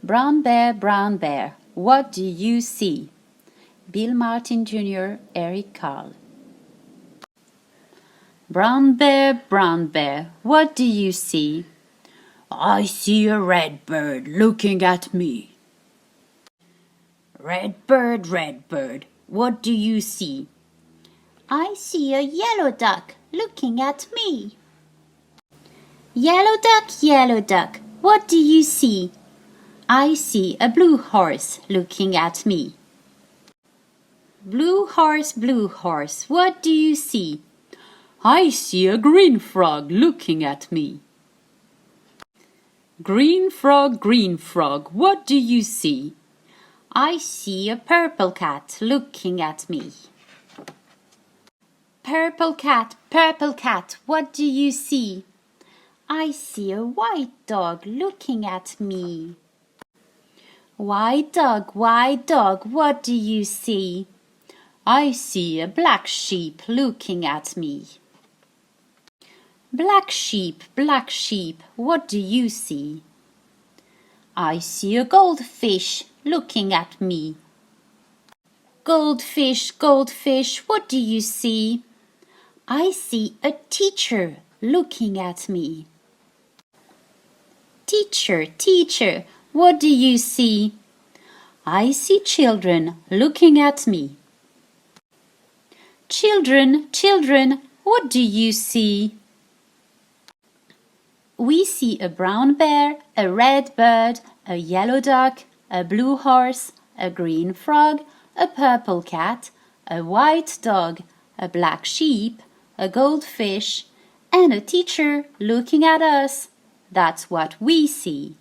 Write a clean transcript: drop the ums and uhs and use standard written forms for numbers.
Brown bear, what do you see? Bill Martin Jr., Eric Carle. Brown bear, what do you see? I see a red bird looking at me. Red bird, what do you see? I see a yellow duck looking at me. Yellow duck, what do you see? I see a blue horse looking at me. Blue horse, what do you see? I see a green frog looking at me. Green frog, what do you see? I see a purple cat looking at me. Purple cat, what do you see? I see a white dog looking at me. White dog, what do you see? I see a black sheep looking at me. Black sheep, what do you see? I see a goldfish looking at me. Goldfish, what do you see? I see a teacher looking at me. Teacher, what do you see? I see children looking at me. Children, what do you see? We see a brown bear, a red bird, a yellow duck, a blue horse, a green frog, a purple cat, a white dog, a black sheep, a goldfish, and a teacher looking at us. That's what we see.